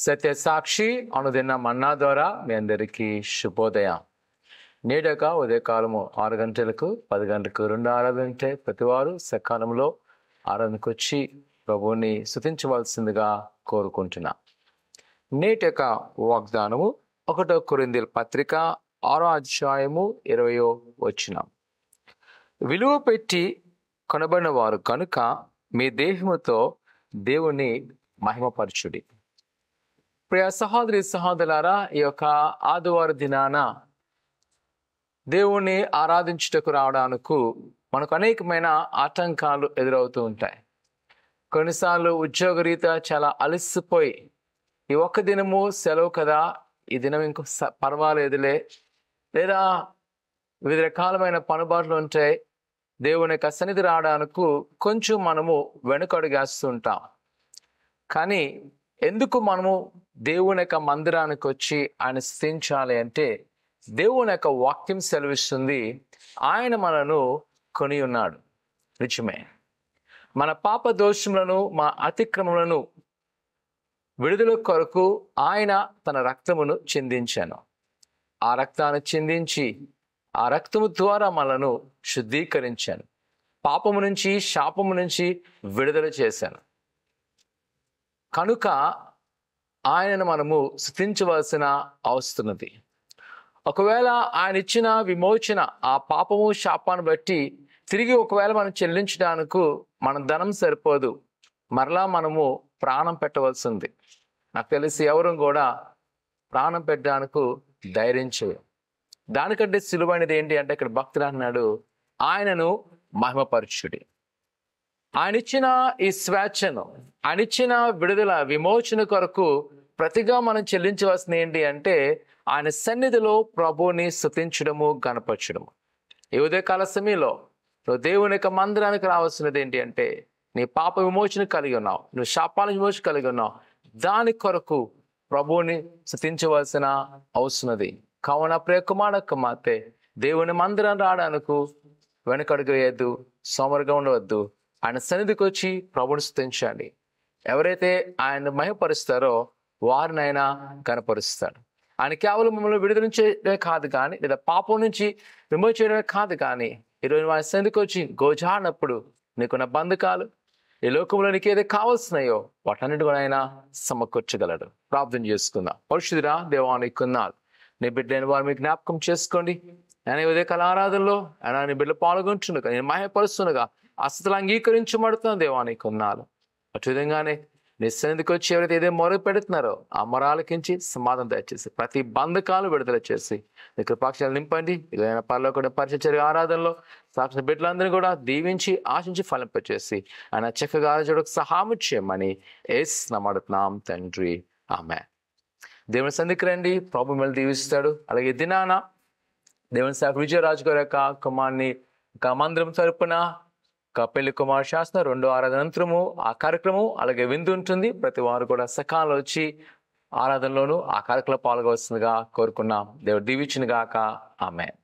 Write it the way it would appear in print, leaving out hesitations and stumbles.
సత్యసాక్షి అనుదిన మన్నా ద్వారా మీ అందరికీ శుభోదయం. నేడక ఉదయకాలము 6 గంటలకు 10 గంటలకు 2 ఆరాధన ఉంటాయి. ప్రతివారు సకాలంలో ఆరాధనకు వచ్చి ప్రభువుని స్తుతించవలసిందిగా కోరుకుంటున్నా. నేటి యొక్క వాగ్దానము 1 కొరింథీయుల పత్రిక 6వ అధ్యాయము 20వ వచనం. విలువ పెట్టి కొనబడిన వారు కనుక మీ దేహముతో దేవుని మహిమపరచుడి. ప్రియ సహోదరి సహోదరులారా, ఈ యొక్క ఆదివారం దినాన దేవుణ్ణి ఆరాధించుటకు రావడానికి మనకు అనేకమైన ఆటంకాలు ఎదురవుతూ ఉంటాయి. కొన్నిసార్లు ఉద్యోగరీత్యా చాలా అలసిపోయి ఈ ఒక్క దినము సెలవు కదా, ఈ దినం ఇంకో పర్వాలేదులే, లేదా వివిధ రకాలమైన పనుబాట్లు ఉంటాయి, దేవుని యొక్క సన్నిధి రావడానికి కొంచెం మనము వెనుకడుగేస్తూ ఉంటాం. కానీ ఎందుకు మనము దేవుని యొక్క మందిరానికి వచ్చి ఆయన స్తుతించాలి అంటే, దేవుని యొక్క వాక్యం సెలవిస్తుంది, ఆయన మనను కొని ఉన్నాడు. నిజమే, మన పాప దోషములను మా అతిక్రమములను విడుదల కొరకు ఆయన తన రక్తమును చిందించాను. ఆ రక్తాన్ని చిందించి ఆ రక్తము ద్వారా మనను శుద్ధీకరించాను. పాపము నుంచి శాపము నుంచి విడుదల చేశాను. కనుక ఆయనను మనము స్తుతించవలసిన అవసరం ఉంది. ఒకవేళ ఆయన ఇచ్చిన విమోచన ఆ పాపము శాపాన్ని బట్టి తిరిగి ఒకవేళ మనం చెల్లించడానికి మన ధనం సరిపోదు, మరలా మనము ప్రాణం పెట్టవలసి ఉంది. నాకు తెలిసి ఎవరు కూడా ప్రాణం పెట్టడానికి ధైర్యం చేయం. దానికంటే సులువైనది ఏంటి అంటే, ఇక్కడ భక్తుడు అన్నాడు, ఆయనను మహిమపరచుడి. ఆయన ఇచ్చిన ఈ స్వేచ్ఛను, ఆయన ఇచ్చిన విడుదల విమోచన కొరకు ప్రతిగా మనం చెల్లించవలసింది ఏంటి అంటే, ఆయన సన్నిధిలో ప్రభువుని స్తుతించడము, గణపరచడము. ఈ ఉదయకాల సమయంలో నువ్వు దేవుని యొక్క మందిరానికి రావాల్సినది ఏంటి అంటే, నీ పాప విమోచన కలిగి ఉన్నావు, నువ్వు శాపాల విమోచన కలిగి ఉన్నావు, దాని కొరకు ప్రభువుని స్తుతించవలసిన అవసరది. కావున ప్రియ కుమారుడు కుమార్తె, దేవుని మందిరాన్ని రావడానికి వెనకడుగు వేయద్దు, సోమరుగా ఉండవద్దు. ఆయన సన్నిధికి వచ్చి ప్రభువుని స్తుతించండి. ఎవరైతే ఆయన మహిమపరుస్తారో వారిని ఆయన కనపరుస్తాడు. ఆయన కేవలం మిమ్మల్ని విడుదల చేయడమే కాదు కానీ, లేదా పాపం నుంచి విమోచన చేయడమే కాదు కానీ, ఈరోజు ఆయన సన్నిధికి వచ్చి గోజాడినప్పుడు నీకున్న బంధకాలు, ఈ లోకంలో నీకు ఏదో కావాల్సినాయో వాటన్నిటి కూడా ఆయన సమకూర్చగలడు. ప్రార్థన చేసుకుందాం. పరిశుద్ధుడా దేవా, నీకు వందనాలు. నీ బిడ్డైన వారు మీకు జ్ఞాపకం చేసుకోండి. నేను ఉదయకాల ఆరాధనలో ఆయన నీ బిడ్డలు పాల్గొంటుండగా, నేను మహిమపరుస్తుండగా ఆ స్థితిలో అంగీకరించబడుతున్నాను. దేవా, నీకు వందనాలు. అటు విధంగానే నీ సన్నిధికి వచ్చి ఎవరైతే ఏదో మొర పెడుతున్నారో ఆ మొర ఆలకించి సమాధానం దయచేసి ప్రతి బంధకాలు విడుదల చేసి నీ కృపాక్షరాలు నింపండి. ఇదైనా పరలోక పరిచర్య ఆరాధనలో సాక్షి బిడ్డలందరినీ కూడా దీవించి ఆశించి ఫలింపచేసి ఆయన చక్కగా ఆరాధనకు సహాయం చేయమని యేసు నామమున అడుగుతున్నాం తండ్రి, ఆమేన్. దేవుని సన్నిధికి రండి, ప్రభు మిమ్మల్ని దీవిస్తాడు. అలాగే దినాన దేవుని సేవకుడు విజయరాజు గారి యొక్క కుమార్ని మందిరం తరపున పెళ్లి కుమార్ శాసన 2వ ఆరాధన అనంతరము ఆ కార్యక్రమం అలాగే విందు ఉంటుంది. ప్రతి వారు కూడా సకాలంలో వచ్చి ఆరాధనలోను ఆ కార్యక్రమంలో పాల్గొవలసిందిగా కోరుకున్నాం. దేవుడు దీవించును గాక. ఆమేన్.